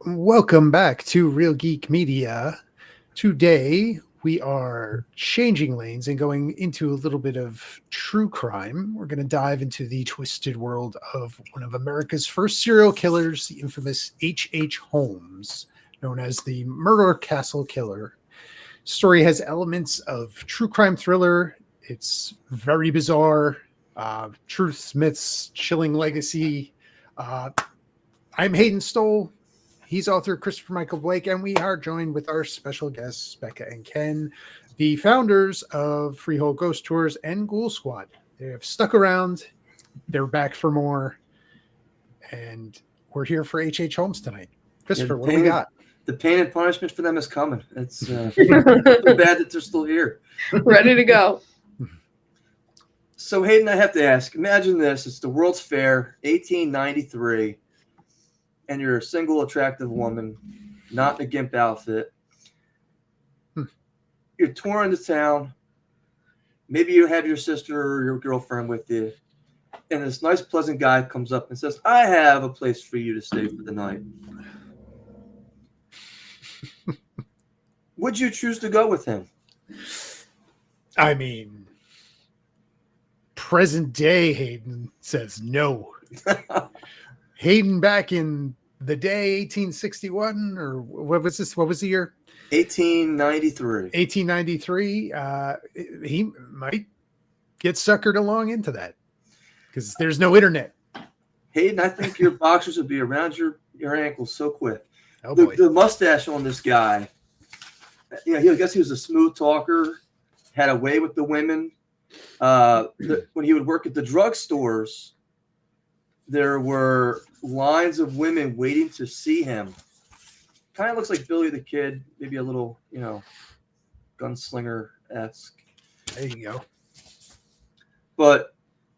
Welcome back to Real Geek Media. Today we are changing lanes and going into a little bit of true crime. We're going to dive into the twisted world of one of America's first serial killers, the infamous H.H. Holmes, known as the Murder Castle Killer. Story has elements of true crime thriller. It's very bizarre. Truths, myths, chilling legacy. I'm Hayden Stoll. He's author Christopher Michael Blake, and we are joined with our special guests, Becca and Ken, the founders of Freehold Ghost Tours and Ghoul Squad. They have stuck around. They're back for more. And we're here for H.H. Holmes tonight. Christopher, what do we got? The pain and punishment for them is coming. It's bad that they're still here. Ready to go. So, Hayden, I have to ask, imagine this. It's the World's Fair, 1893. And you're a single, attractive woman, not in a gimp outfit. You're touring the town. Maybe you have your sister or your girlfriend with you. And this nice, pleasant guy comes up and says, I have a place for you to stay for the night. Would you choose to go with him? I mean, present day Hayden says no. Hayden back in the day, 1861, or what was this? What was the year? 1893. 1893. He might get suckered along into that because there's no internet. Hayden, I think your boxers would be around your ankles so quick. Oh boy. The mustache on this guy, I guess he was a smooth talker, had a way with the women. When he would work at the drugstores, there were lines of women waiting to see him. Kind of looks like Billy the Kid, maybe a little, gunslinger-esque. There you go. But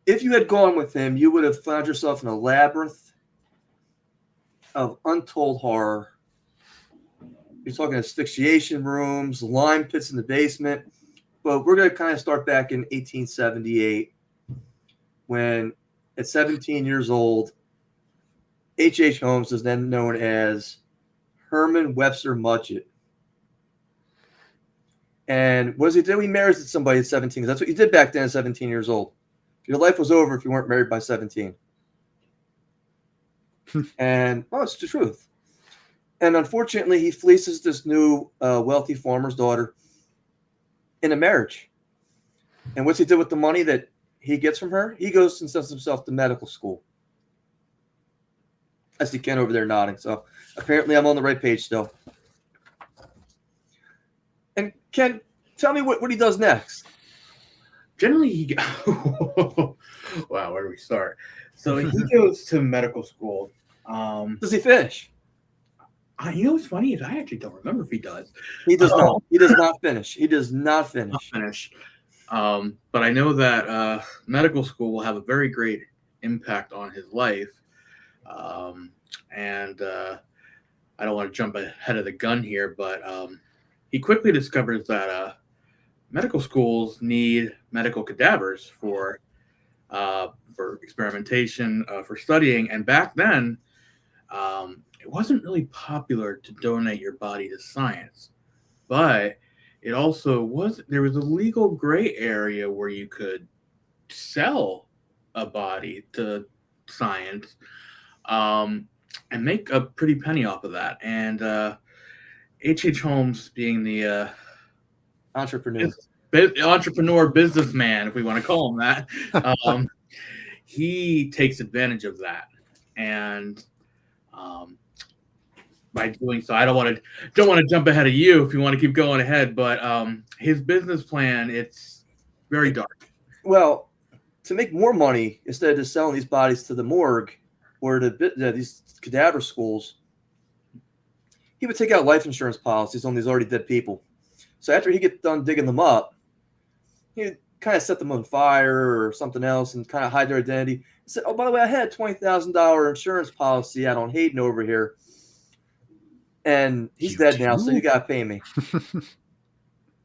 if you had gone with him, you would have found yourself in a labyrinth of untold horror. You're talking asphyxiation rooms, lime pits in the basement. But we're going to kind of start back in 1878 when, at 17 years old, H.H. Holmes is then known as Herman Webster Mudgett. And what does he do? He marries somebody at 17. That's what you did back then at 17 years old. Your life was over if you weren't married by 17. And, it's the truth. And unfortunately, he fleeces this new wealthy farmer's daughter in a marriage. And what's he do with the money that he gets from her? He goes and sends himself to medical school. I see Ken over there nodding. So apparently I'm on the right page still. And Ken, tell me what he does next. Generally, wow, where do we start? So he goes to medical school. Does he finish? What's funny is I actually don't remember if he does. He does not. He does not finish. He does not finish. But I know that medical school will have a very great impact on his life. And I don't want to jump ahead of the gun here, but he quickly discovers that medical schools need medical cadavers for experimentation, for studying. And back then, it wasn't really popular to donate your body to science, but it also there was a legal gray area where you could sell a body to science and make a pretty penny off of that. And H.H. Holmes, being the entrepreneur businessman, if we want to call him that, he takes advantage of that. And by doing so, I don't want to jump ahead of you if you want to keep going ahead, but his business plan, it's very dark. Well, to make more money, instead of just selling these bodies to the morgue or to these cadaver schools, he would take out life insurance policies on these already dead people. So after he gets done digging them up, he'd kind of set them on fire or something else and kind of hide their identity. He said, oh, by the way, I had a $20,000 insurance policy out on Hayden over here. And he's dead now, so you got to pay me.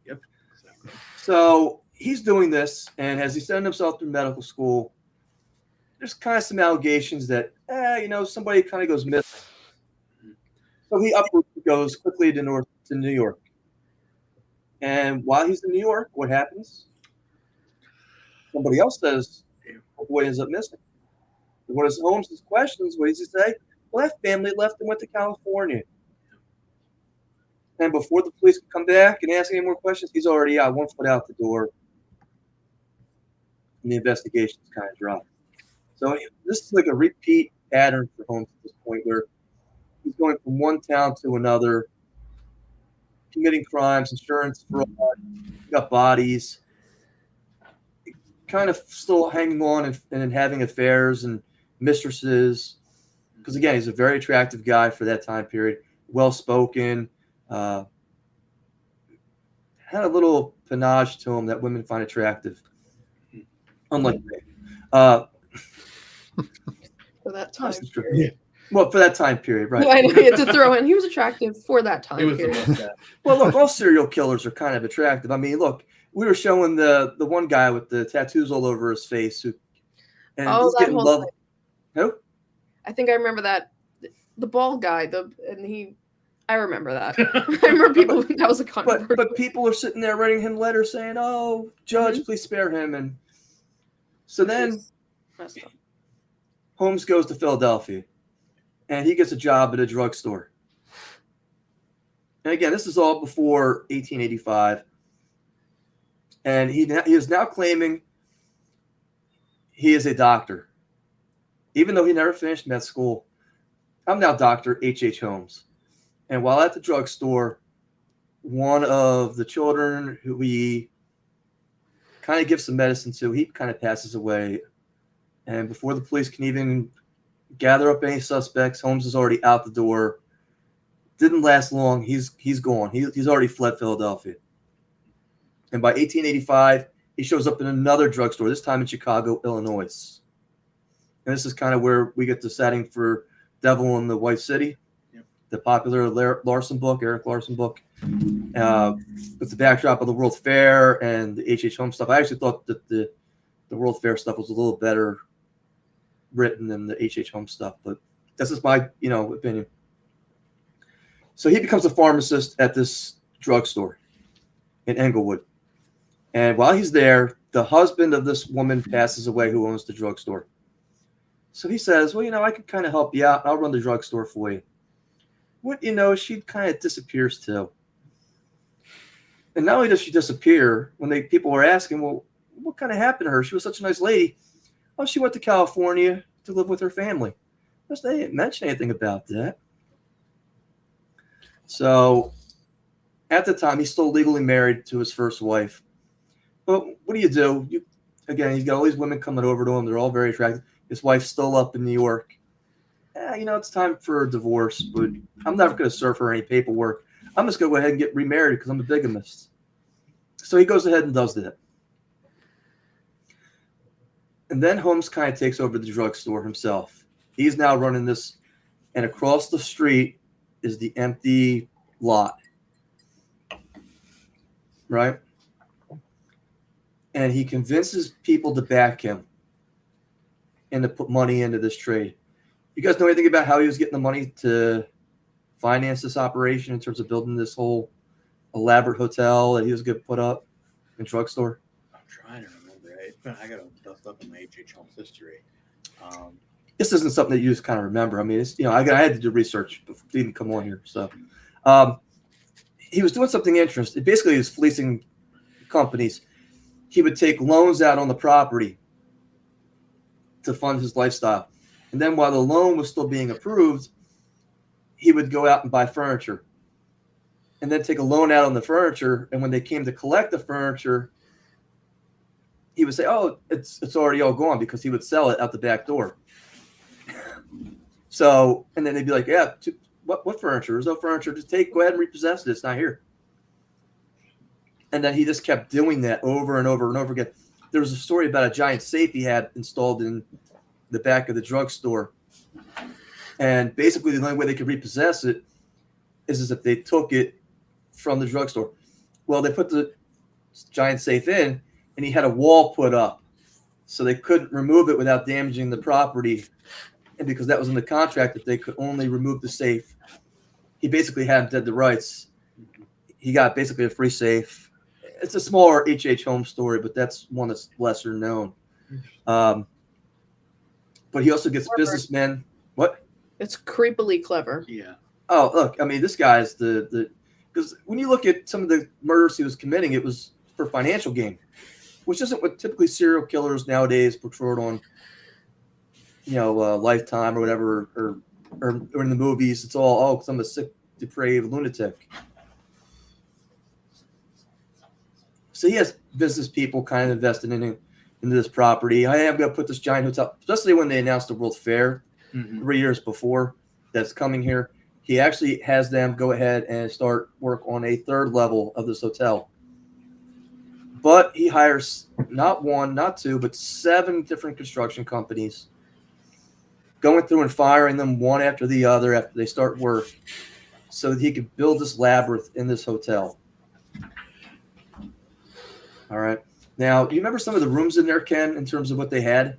Yep. Exactly. So he's doing this, and as he's sending himself through medical school, there's kind of some allegations that, somebody kind of goes missing. So he goes quickly to New York. And while he's in New York, what happens? Somebody else says, "Oh boy, ends up missing." And what is Holmes' questions? What does he say? Well, that family left and went to California. And before the police can come back and ask any more questions, he's already out, 1 foot out the door. And the investigation's kind of dropped. So this is like a repeat pattern for Holmes at this point, where he's going from one town to another, committing crimes, insurance fraud, got bodies, kind of still hanging on and having affairs and mistresses. Because again, he's a very attractive guy for that time period, well-spoken, had a little panache to him that women find attractive. Unlike me. For that time. Yeah. Well, for that time period, right? I know, you had to throw in. He was attractive for that time It was the period. mustache. Well, look, all serial killers are kind of attractive. I mean, look, we were showing the one guy with the tattoos all over his face he's that getting whole love. thing. Who? I think I remember that. The bald guy. I remember that. I remember people. That was a controversy. But people are sitting there writing him letters saying, "Oh, Judge, please spare him." And so then Messed up. Holmes goes to Philadelphia, and he gets a job at a drugstore. And again, this is all before 1885, and he is now claiming he is a doctor, even though he never finished med school. I'm now Dr. H.H. Holmes. And while at the drugstore, one of the children who we kind of give some medicine to, he kind of passes away. And before the police can even gather up any suspects, Holmes is already out the door. Didn't last long. He's gone. He's already fled Philadelphia. And by 1885, he shows up in another drugstore, this time in Chicago, Illinois. And this is kind of where we get the setting for Devil in the White City, the popular Larson book, Eric Larson book, with the backdrop of the World Fair and the H.H. Holmes stuff. I actually thought that the World Fair stuff was a little better written than the H.H. Holmes stuff, but that's just my opinion. So he becomes a pharmacist at this drugstore in Englewood. And while he's there, the husband of this woman passes away who owns the drugstore. So he says, well, I can kind of help you out. I'll run the drugstore for you. What she kind of disappears too. And not only does she disappear, when people were asking, well, what kind of happened to her? She was such a nice lady. Oh, she went to California to live with her family. They didn't mention anything about that. So at the time, he's still legally married to his first wife. But what do? Again, he's got all these women coming over to him. They're all very attractive. His wife's still up in New York. It's time for a divorce, but I'm never going to serve her any paperwork. I'm just going to go ahead and get remarried because I'm a bigamist. So he goes ahead and does that. And then Holmes kind of takes over the drugstore himself. He's now running this, and across the street is the empty lot. Right? And he convinces people to back him and to put money into this trade. You guys know anything about how he was getting the money to finance this operation in terms of building this whole elaborate hotel that he was going to put up and drugstore? I'm trying to remember. I got to dust up in my H.H. Holmes history. This isn't something that you just kind of remember. I mean, it's, I had to do research before he didn't come on here. So he was doing something interesting. Basically, he was fleecing companies. He would take loans out on the property to fund his lifestyle. And then while the loan was still being approved, he would go out and buy furniture and then take a loan out on the furniture. And when they came to collect the furniture, he would say, oh, it's already all gone, because he would sell it out the back door. So, and then they'd be like, yeah, what furniture? There's no furniture. Just go ahead and repossess it. It's not here. And then he just kept doing that over and over and over again. There was a story about a giant safe he had installed in the back of the drugstore. And basically the only way they could repossess it is if they took it from the drugstore. Well, they put the giant safe in, and he had a wall put up so they couldn't remove it without damaging the property. And because that was in the contract, that they could only remove the safe he basically had dead to rights. He got basically a free safe. It's a smaller H.H. Holmes story, but that's one that's lesser known. But he also gets businessmen. What? It's creepily clever. Yeah. Oh, look, I mean, this guy's because when you look at some of the murders he was committing, it was for financial gain, which isn't what typically serial killers nowadays portrayed on, Lifetime or whatever, or in the movies. It's all, because I'm a sick, depraved lunatic. So he has business people kind of invested into this property. I am going to put this giant hotel, especially when they announced the World Fair 3 years before that's coming here. He actually has them go ahead and start work on a third level of this hotel. But he hires not one, not two, but 7 different construction companies, going through and firing them one after the other after they start work so that he could build this labyrinth in this hotel. All right. Now, do you remember some of the rooms in there, Ken, in terms of what they had?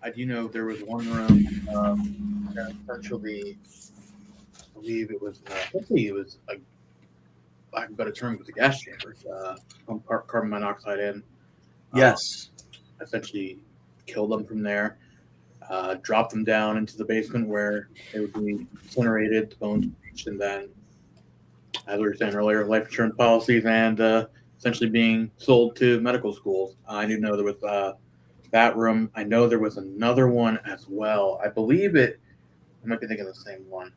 I do know there was one room that essentially, I believe it was, a lack of a better term, it was a gas chambers. Carbon monoxide in. Yes. Essentially killed them from there, dropped them down into the basement where they would be incinerated, the bones bleached, and then, as we were saying earlier, life insurance policies and essentially being sold to medical schools. I do know there was that room. I know there was another one as well. I believe I might be thinking of the same one.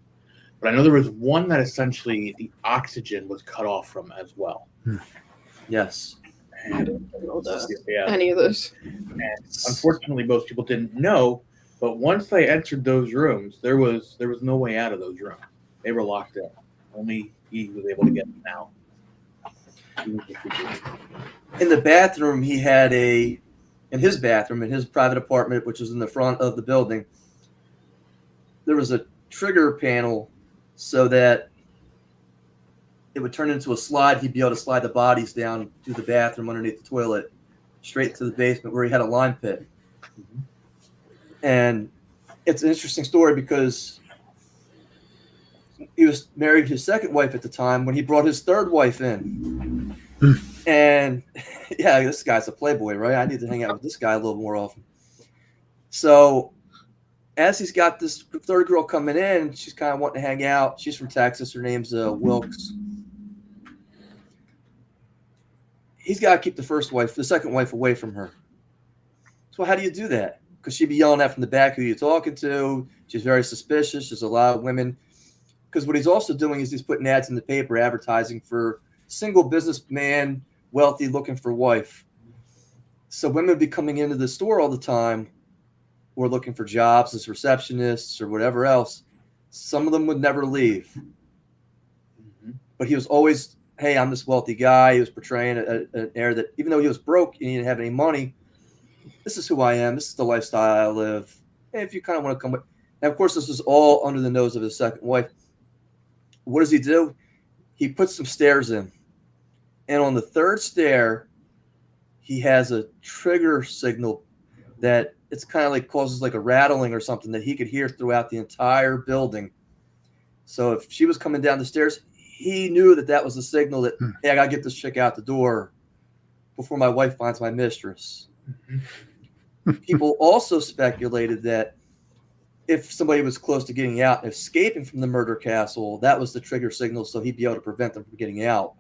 But I know there was one that essentially the oxygen was cut off from as well. Yes. I didn't know any of this. And unfortunately, most people didn't know. But once they entered those rooms, there was no way out of those rooms. They were locked in. Only he was able to get them out. In the bathroom, he had in his private apartment, which was in the front of the building, there was a trigger panel so that it would turn into a slide. He'd be able to slide the bodies down through the bathroom underneath the toilet, straight to the basement where he had a lime pit. Mm-hmm. And it's an interesting story because he was married to his second wife at the time when he brought his third wife in. And yeah, this guy's a playboy, right? I need to hang out with this guy a little more often. So as he's got this third girl coming in, she's kind of wanting to hang out. She's from Texas. Her name's Wilkes. He's got to keep the second wife away from her. So how do you do that? Because she'd be yelling out from the back, who you talking to? She's very suspicious. There's a lot of women. Because what he's also doing is he's putting ads in the paper advertising for single businessman, wealthy, looking for wife. So women would be coming into the store all the time or looking for jobs as receptionists or whatever else. Some of them would never leave. Mm-hmm. But he was always, hey, I'm this wealthy guy. He was portraying an air that even though he was broke and he didn't have any money, this is who I am. This is the lifestyle I live. And if you kind of want to come with. And of course, this was all under the nose of his second wife. What does he do? He puts some stairs in. And on the third stair, he has a trigger signal that it's kind of like causes like a rattling or something that he could hear throughout the entire building. So if she was coming down the stairs, he knew that was the signal that, hey, I got to get this chick out the door before my wife finds my mistress. Mm-hmm. People also speculated that if somebody was close to getting out and escaping from the murder castle, that was the trigger signal so he'd be able to prevent them from getting out.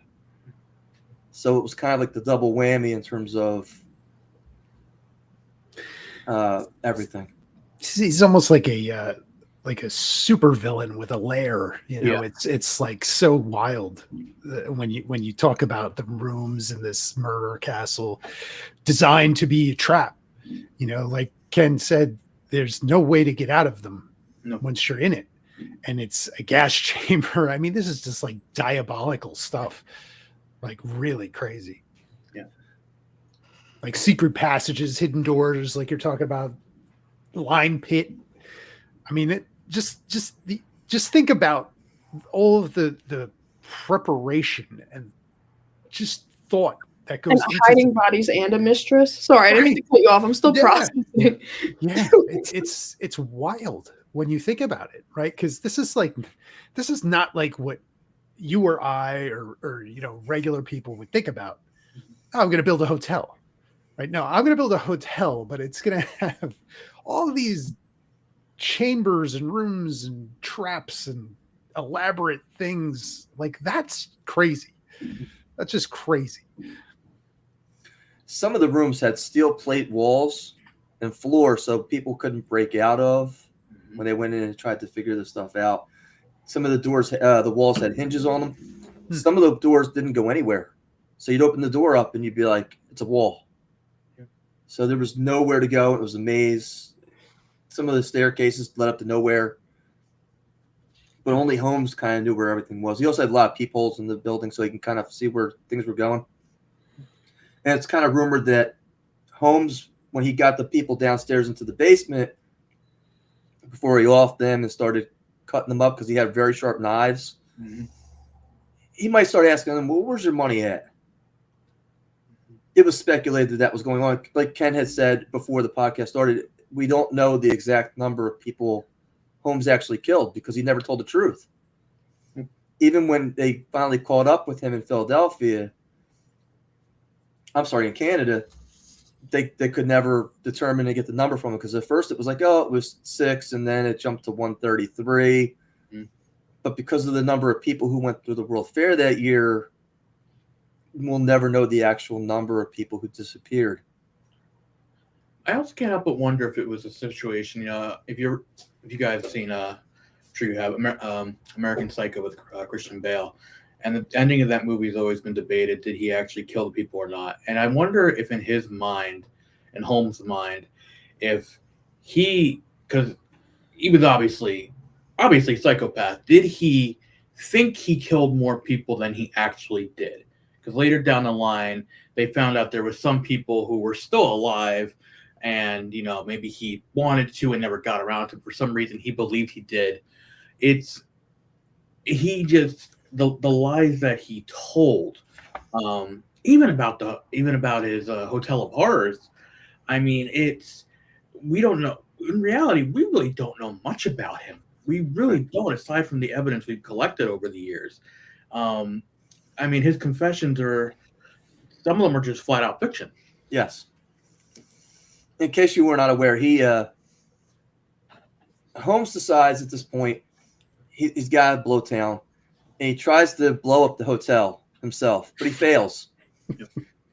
So it was kind of like the double whammy in terms of everything. He's almost like a super villain with a lair. Yeah. It's like so wild when you talk about the rooms in this murder castle designed to be a trap. Like Ken said, there's no way to get out of them once you're in it, and it's a gas chamber. I mean, this is just like diabolical stuff. Like really crazy. Yeah. Like secret passages, hidden doors, like you're talking about, lime pit. I mean, just think about all of the preparation and just thought that goes into hiding bodies and a mistress. Sorry, I didn't mean to cut you off. I'm still processing. Yeah, it's wild. when you think about it, right? Because this is not like what you or I or regular people would think about. Oh, I'm going to build a hotel, right? No, I'm going to build a hotel, but it's going to have all these chambers and rooms and traps and elaborate things. Like, that's crazy. That's just crazy. Some of the rooms had steel plate walls and floor, so people couldn't break out of when they went in and tried to figure this stuff out. Some of the doors, the walls had hinges on them. Some of the doors didn't go anywhere. So you'd open the door up and you'd be like, it's a wall. So there was nowhere to go. It was a maze. Some of the staircases led up to nowhere. But only Holmes kind of knew where everything was. He also had a lot of peepholes in the building so he can kind of see where things were going. And it's kind of rumored that Holmes, when he got the people downstairs into the basement, before he offed them and started cutting them up because he had very sharp knives, he might start asking them, well, where's your money at? It was speculated that was going on. Like Ken had said before the podcast started, we don't know the exact number of people Holmes actually killed because he never told the truth. Even when they finally caught up with him in in Canada, they could never determine and get the number from him because at first it was like, oh, it was 6, and then it jumped to 133. But because of the number of people who went through the World Fair that year, we'll never know the actual number of people who disappeared. I also can't help but wonder if it was a situation. If you guys have seen, I'm sure you have, American Psycho with Christian Bale, and the ending of that movie has always been debated. Did he actually kill the people or not? And I wonder if in his mind, in Holmes' mind, if because he was obviously psychopath. Did he think he killed more people than he actually did? Because later down the line, they found out there was some people who were still alive, and maybe he wanted to and never got around to. For some reason, he believed he did. The lies that he told, even about his Hotel of Horrors. I mean, we don't know. In reality, we really don't know much about him. We really don't, aside from the evidence we've collected over the years. I mean, his confessions some of them are just flat out fiction. Yes. In case you were not aware, Holmes decides at this point he's got to blow town, and he tries to blow up the hotel himself, but he fails.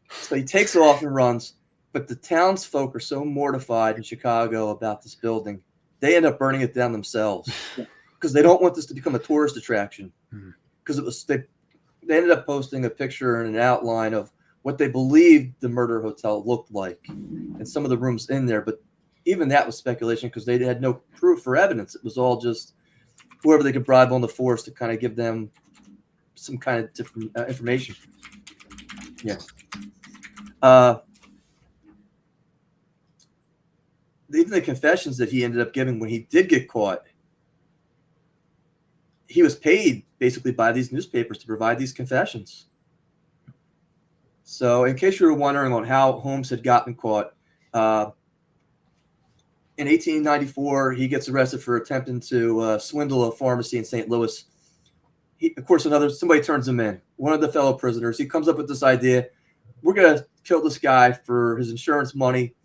So he takes off and runs, but the townsfolk are so mortified in Chicago about this building, they end up burning it down themselves because they don't want this to become a tourist attraction. Because they ended up posting a picture and an outline of what they believed the murder hotel looked like and some of the rooms in there. But even that was speculation because they had no proof or evidence. It was all just whoever they could bribe on the force to kind of give them some kind of different information. Yeah. Even the confessions that he ended up giving when he did get caught, he was paid basically by these newspapers to provide these confessions. So in case you were wondering on how Holmes had gotten caught, in 1894, he gets arrested for attempting to swindle a pharmacy in St. Louis. Of course, somebody turns him in, one of the fellow prisoners. He comes up with this idea: we're going to kill this guy for his insurance money,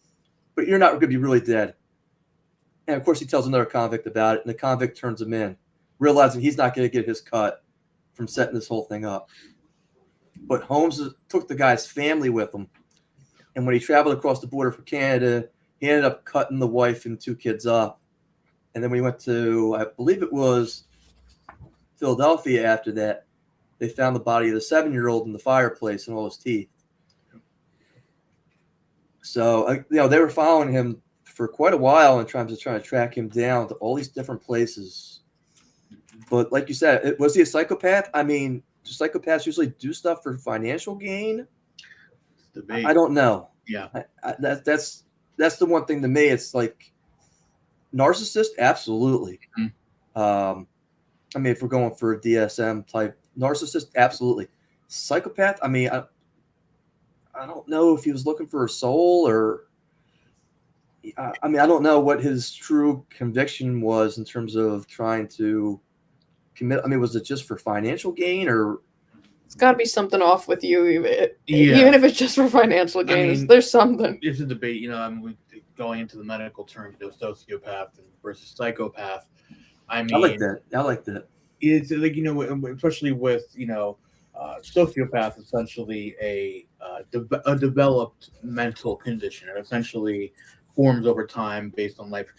but you're not going to be really dead. And of course, he tells another convict about it, and the convict turns him in, realizing he's not going to get his cut from setting this whole thing up. But Holmes took the guy's family with him, and when he traveled across the border for Canada, he ended up cutting the wife and 2 kids up. And then when he went to, I believe it was Philadelphia after that, they found the body of the 7-year-old in the fireplace and all his teeth. So, they were following him for quite a while in terms of trying to track him down to all these different places. But like you said, was he a psychopath? I mean, do psychopaths usually do stuff for financial gain? I don't know. Yeah. That's the one thing to me. It's like narcissist, absolutely. I mean, if we're going for a DSM type narcissist, absolutely. Psychopath, I mean, I don't know if he was looking for a soul or I mean, I don't know what his true conviction was in terms of trying to commit. I mean, was it just for financial gain, or It's got to be something off with you, Yeah. even if it's just for financial gain. mean, There's something. It's a debate, going into the medical terms, sociopath versus psychopath. I mean, I like that. I like that. It's like, especially with, sociopath, essentially a developed mental condition. It essentially forms over time based on life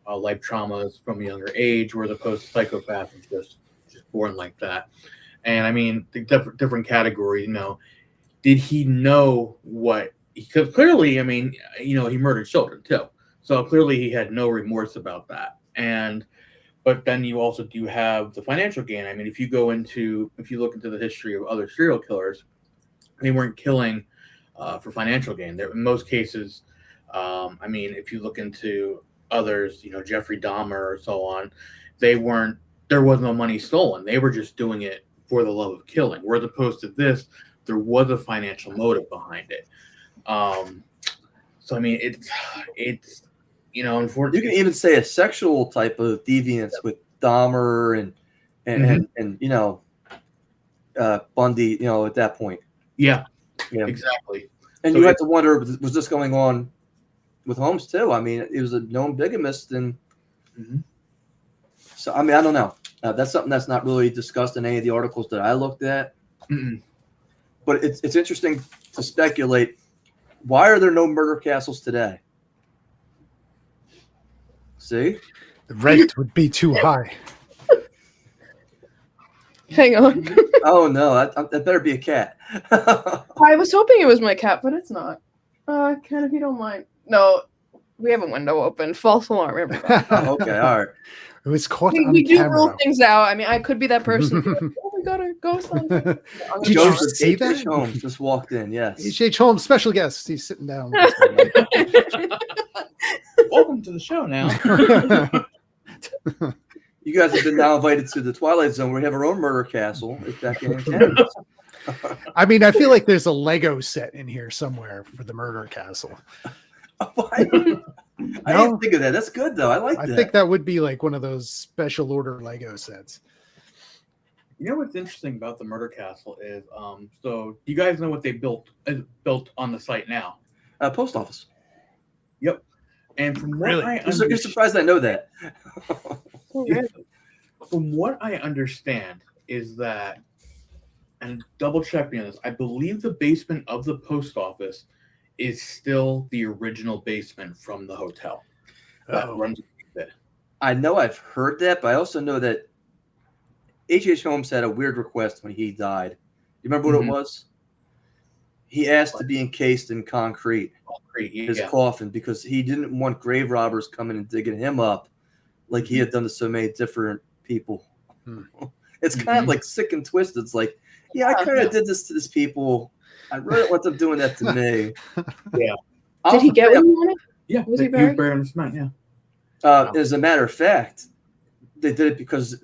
traumas from a younger age, where the psychopath is just born like that. And I mean, the different categories. Did he know what? Because clearly, I mean, he murdered children too. So clearly, he had no remorse about that. But then you also do have the financial gain. I mean, if you look into the history of other serial killers, they weren't killing for financial gain. There, in most cases, I mean, if you look into others, Jeffrey Dahmer or so on, there was no money stolen. They were just doing it for the love of killing. Whereas opposed to this, there was a financial motive behind it. So I mean, it's unfortunately, You can even say a sexual type of deviance with Dahmer and Bundy. At that point. Yeah, Yeah, exactly. And So you have to wonder, was this going on with Holmes too? I mean, he was a known bigamist, and so I mean, I don't know. That's something that's not really discussed in any of the articles that I looked at. But it's interesting to speculate. Why are there no murder castles today? See, The rent would be too high. Hang on. Oh no, that better be a cat. I was hoping it was my cat, but it's not. Cat, if you don't mind. No, we have a window open. False alarm, everybody. Oh, okay, all right. It was caught on we do camera. rule things out. I mean, I could be that person. Like, oh, we got a ghost on. Did you Joseph see H. that? Holmes just walked in. Yes. H.H. Holmes, special guest. He's sitting down. Welcome to the show now. You guys have been now invited to the Twilight Zone, where we have our own murder castle. If that counts. I mean, I feel like there's a Lego set in here somewhere for the murder castle. I didn't think of that. That's good though. I like that. I think that would be like one of those special order Lego sets. You know what's interesting about the murder castle is, so you guys know what they built on the site now? Post office. Yep. And from what Really? You're surprised I know that. From what I understand is that, and double check me on this, I believe the basement of the post office is still the original basement from the hotel. That runs it. I know I've heard that, but I also know that H.H. Holmes had a weird request when he died. You remember what it was? He asked to be encased in concrete, his coffin, because he didn't want grave robbers coming and digging him up like he had done to so many different people. It's kind of like sick and twisted. It's like, yeah, I kind of did this to these people. I really don't want them doing that to me. Yeah. Did he get what he wanted? Yeah. Was he buried buried? in the cement? Yeah. As a matter of fact, they did it because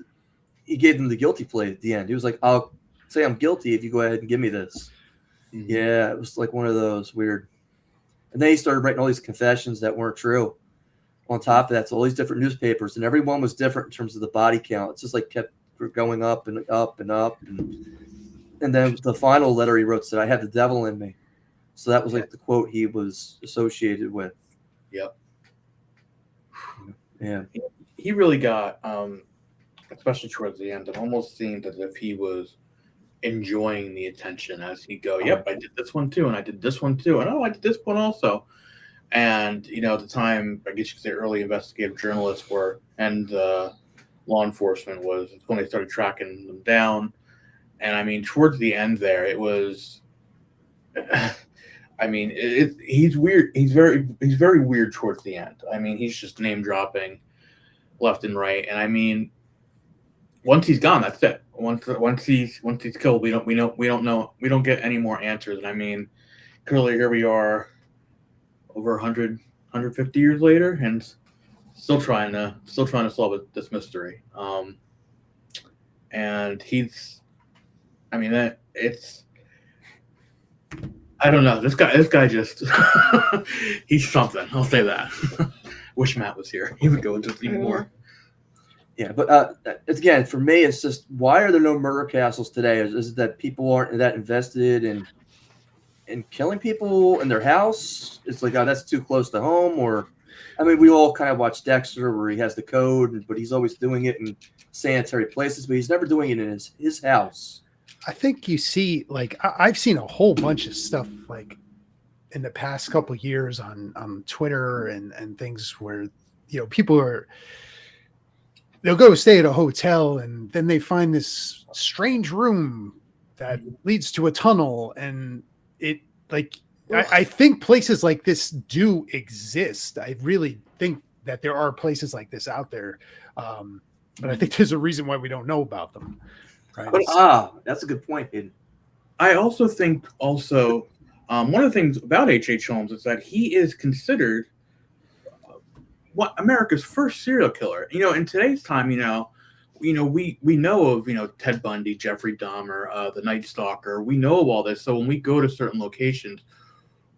he gave them the guilty plea at the end. He was like, I'll say I'm guilty if you go ahead and give me this. Yeah, it was like one of those weird. And then he started writing all these confessions that weren't true. On top of that, so all these different newspapers, and every one was different in terms of the body count. It's just like kept going up and up and up. And then the final letter he wrote said, I have the devil in me. So that was like the quote he was associated with. Yep. Yeah. He really got, especially towards the end, it almost seemed as if he was enjoying the attention as he'd go, yep, I did this one too, and I did this one too, and I did this one also. And, at the time, I guess you could say early investigative journalists were, and law enforcement was when they started tracking them down. And I mean, towards the end there, it was, I mean, he's weird. He's very weird towards the end. I mean, he's just name dropping left and right. And I mean, once he's gone, that's it. Once he's killed, we don't know. We don't get any more answers. And I mean, clearly here we are, over 150 years later, and still trying to solve this mystery. And he's, I mean, that it's I don't know. This guy just he's something. I'll say that. Wish Matt was here. He would go into it even more. Yeah, but again, for me, it's just why are there no murder castles today? Is it that people aren't that invested in killing people in their house? It's like, oh, that's too close to home. Or, I mean, we all kind of watch Dexter, where he has the code, but he's always doing it in sanitary places, but he's never doing it in his house. I think you see, like, I've seen a whole bunch of stuff like in the past couple of years on Twitter and things where, people they'll go stay at a hotel and then they find this strange room that leads to a tunnel, and it I think places like this do exist. I really think that there are places like this out there, but I think there's a reason why we don't know about them. Right? That's a good point, Hayden. I also think one of the things about H.H. Holmes is that he is considered America's first serial killer. In today's time, we know of Ted Bundy, Jeffrey Dahmer, the Night Stalker. We know of all this. So when we go to certain locations,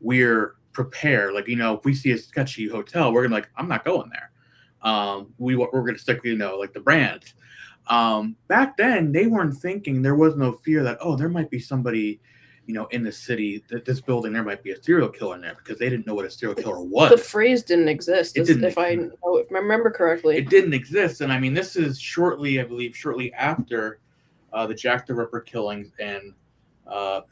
we're prepared. Like, if we see a sketchy hotel, we're gonna I'm not going there. We're gonna stick, like the brands. Back then, they weren't thinking. There was no fear that there might be somebody, in the city, that this building, there might be a serial killer in there, because they didn't know what a serial killer was. The phrase didn't exist, if I remember correctly. It didn't exist, and I mean, this is shortly after the Jack the Ripper killings in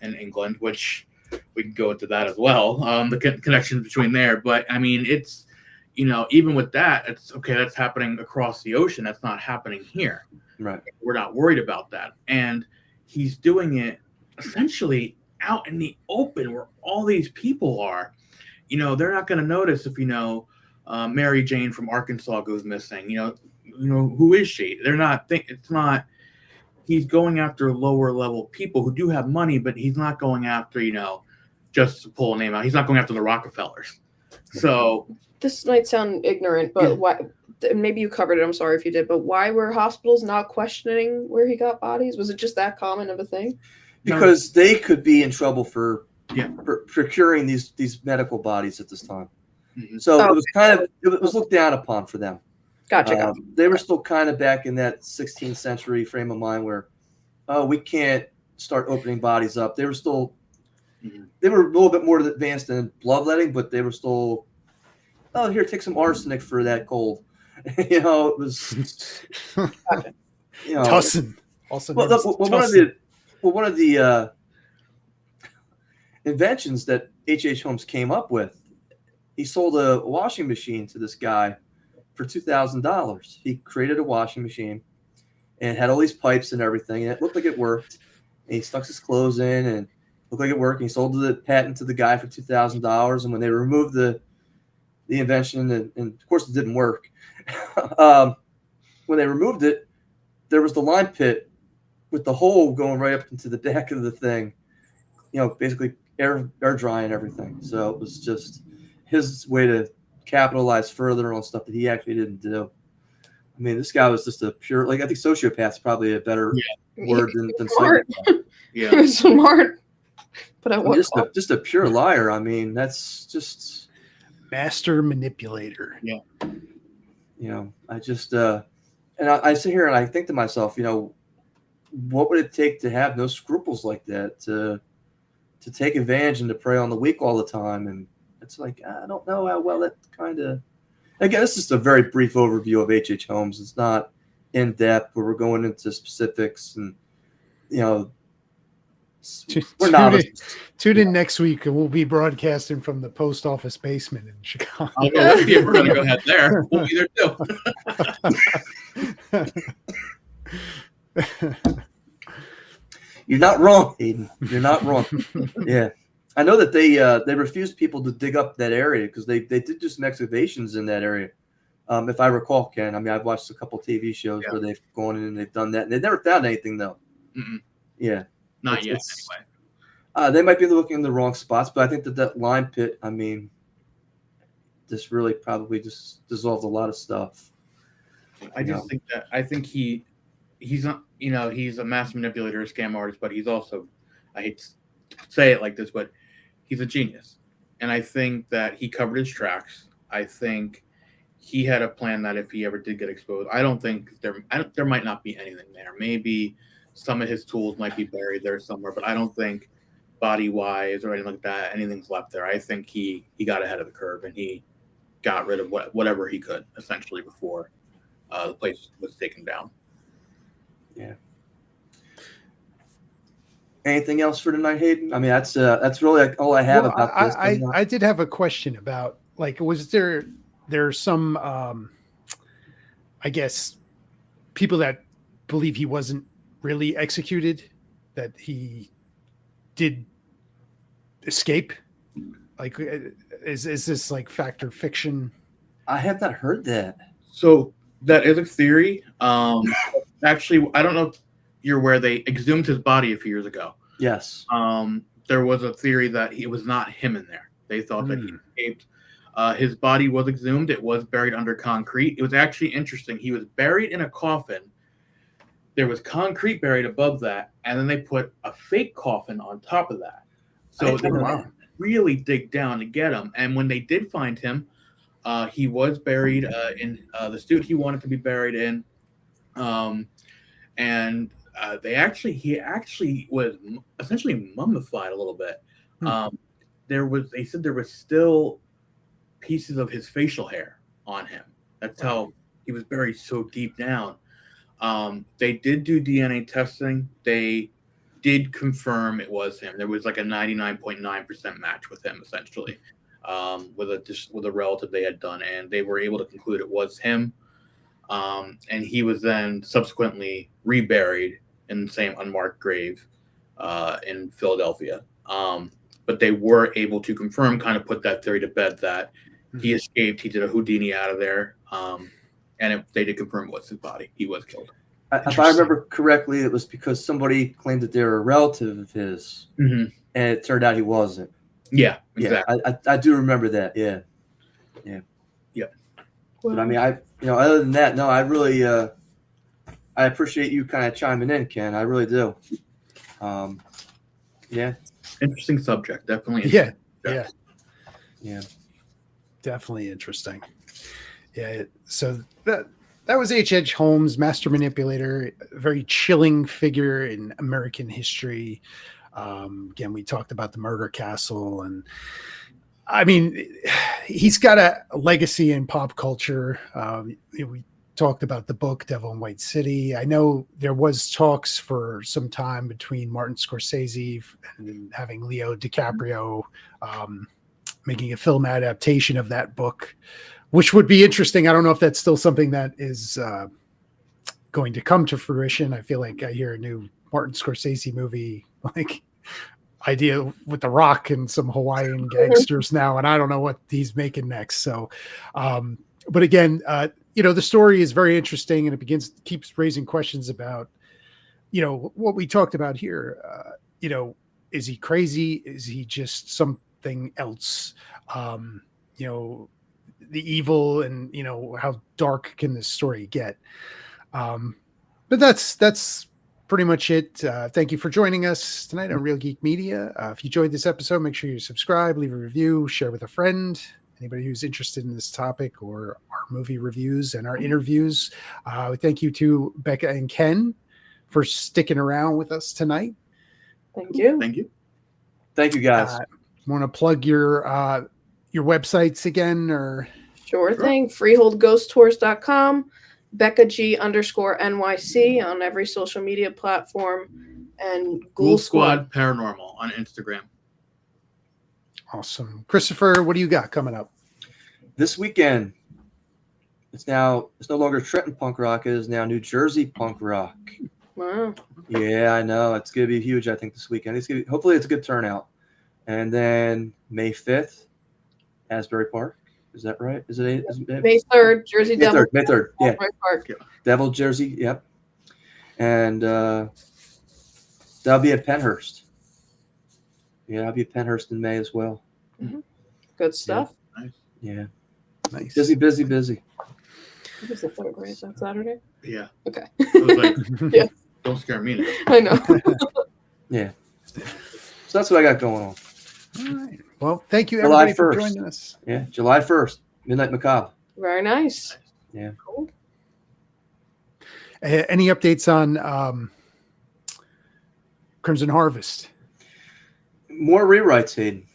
England, which we can go into that as well. The connections between there, but I mean, it's even with that, it's okay. That's happening across the ocean. That's not happening here. Right. We're not worried about that, and he's doing it essentially out in the open where all these people are. They're not going to notice if Mary Jane from Arkansas goes missing. Who is she? They're not it's not. He's going after lower level people who do have money, but he's not going after just to pull a name out. He's not going after the Rockefellers. So this might sound ignorant, but why? Maybe you covered it. I'm sorry if you did, but why were hospitals not questioning where he got bodies? Was it just that common of a thing? Because they could be in trouble for procuring these medical bodies at this time. Mm-hmm. So it was it was looked down upon for them. Gotcha. They were still kind of back in that 16th century frame of mind where, we can't start opening bodies up. They were still, they were a little bit more advanced in bloodletting, but they were still, here, take some arsenic for that cold. It was, Tussin. Also, one of the inventions that H.H. Holmes came up with, he sold a washing machine to this guy for $2,000. He created a washing machine and it had all these pipes and everything, and it looked like it worked. And he stuck his clothes in and it looked like it worked. And he sold the patent to the guy for $2,000. And when they removed the invention, and of course it didn't work, when they removed it, there was the lime pit with the hole going right up into the back of the thing, basically air drying everything. So it was just his way to capitalize further on stuff that he actually didn't do. I mean, this guy was just a pure, I think sociopath's probably a better word than smart. psychopath. Yeah. He was smart. But just a pure liar. I mean, that's just master manipulator. Yeah. I just and I sit here and I think to myself, what would it take to have no scruples like that, to take advantage and to prey on the weak all the time? And it's like, I don't know how well that kind of, again, this is just a very brief overview of H.H. Holmes. It's not in depth where we're going into specifics, and we're not. Tune in next week and we'll be broadcasting from the post office basement in Chicago. We're going to go ahead there. We'll be there too. You're not wrong, Hayden. You're not wrong. Yeah. I know that they refused people to dig up that area because they did do some excavations in that area. If I recall, Ken. I mean, I've watched a couple TV shows where they've gone in and they've done that. And they've never found anything, though. Mm-mm. Yeah. Not yet, anyway. They might be looking in the wrong spots, but I think that lime pit, I mean, this really probably just dissolved a lot of stuff. I think he's not, he's a mass manipulator, a scam artist, but he's also, I hate to say it like this, but he's a genius. And I think that he covered his tracks. I think he had a plan that if he ever did get exposed, I don't think there might not be anything there. Maybe some of his tools might be buried there somewhere, but I don't think body-wise or anything like that, anything's left there. I think he got ahead of the curve and he got rid of whatever he could, essentially, before the place was taken down. Yeah. Anything else for tonight, Hayden? I mean, that's really like all I have about this. I did have a question about, like, was there's some I guess people that believe he wasn't really executed, that he did escape? Like, is this like fact or fiction? I have not heard that. So that is a theory. Actually, I don't know if you're aware, they exhumed his body a few years ago. Yes. There was a theory that it was not him in there. They thought that he escaped. His body was exhumed. It was buried under concrete. It was actually interesting. He was buried in a coffin. There was concrete buried above that, and then they put a fake coffin on top of that. So they really dig down to get him. And when they did find him, he was buried in the suit he wanted to be buried in. And he actually was essentially mummified a little bit. They said there was still pieces of his facial hair on him. That's how he was buried so deep down. They did do DNA testing. They did confirm it was him. There was like a 99.9% match with him, essentially, with a relative they had done, and they were able to conclude it was him. And he was then subsequently reburied in the same unmarked grave in Philadelphia. But they were able to confirm, kind of put that theory to bed, that he escaped. He did a Houdini out of there. And they did confirm it was his body. He was killed. If I remember correctly, it was because somebody claimed that they were a relative of his, and it turned out he wasn't. Yeah, exactly. Yeah, I do remember that. Yeah. Well, But I mean, other than that, no, I really, I appreciate you kind of chiming in, Ken. I really do. Yeah. Interesting subject, definitely. Yeah. Definitely interesting. Yeah. So that was H.H. Holmes, master manipulator, a very chilling figure in American history. Again, we talked about the murder castle, and I mean, he's got a legacy in pop culture. We talked about the book Devil in White City. I know there was talks for some time between Martin Scorsese and having Leo DiCaprio making a film adaptation of that book, which would be interesting. I don't know if that's still something that is going to come to fruition. I feel like I hear a new Martin Scorsese movie, like idea with The Rock and some Hawaiian gangsters now, and I don't know what he's making next. So, but again, the story is very interesting, and it keeps raising questions about, what we talked about here. Is he crazy? Is he just something else? The evil, and how dark can this story get? But that's pretty much it. Thank you for joining us tonight on Real Geek Media. If you enjoyed this episode, make sure you subscribe, leave a review, share with a friend. Anybody who's interested in this topic or our movie reviews and our interviews. Thank you to Becca and Ken for sticking around with us tonight. Thank you. Thank you, guys. Want to plug your websites again, or? Sure thing. FreeholdGhostTours.com. Becca G_NYC on every social media platform, and Ghoul Squad Paranormal on Instagram. Awesome. Christopher, what do you got coming up? This weekend, it's no longer Trenton punk rock. It is now New Jersey punk rock. Wow. Yeah, I know. It's going to be huge, I think, this weekend. Hopefully it's a good turnout. And then May 5th, Asbury Park. Is that right? Is it May 3rd, Jersey Devil? May 3rd, yeah. Park. Devil Jersey, yep. And that'll be at Penhurst. Yeah, I'll be at Penhurst in May as well. Mm-hmm. Good stuff. Yeah. Nice. Busy. It was the 3rd, right? Is that Saturday? Yeah. Okay. I was like, Yeah. Don't scare me now. I know. Yeah. So that's what I got going on. All right. Well, thank you July everybody for 1st. joining us. Yeah, July 1st, Midnight Macabre. Very nice. Yeah. Cool. Any updates on Crimson Harvest? More rewrites, Hayden.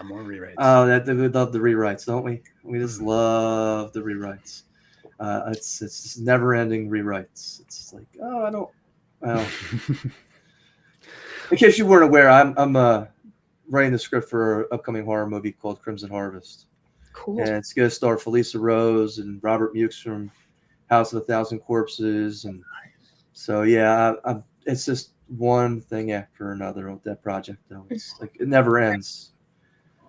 More rewrites. Oh, we love the rewrites, don't we? We just love the rewrites. It's just never-ending rewrites. It's like, oh, I don't. Well, in case you weren't aware, I'm writing the script for an upcoming horror movie called Crimson Harvest. Cool. And it's going to star Felisa Rose and Robert Mukes from House of a Thousand Corpses. And so, yeah, it's just one thing after another with that project, though. It's like it never ends.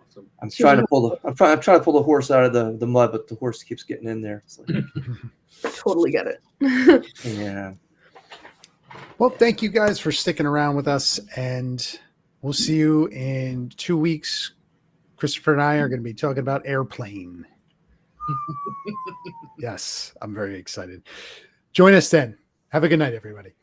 Awesome. I'm trying to pull the horse out of the mud, but the horse keeps getting in there. It's like, Totally get it. yeah. Well, thank you guys for sticking around with us, and we'll see you in 2 weeks. Christopher and I are going to be talking about Airplane. Yes, I'm very excited. Join us then. Have a good night, everybody.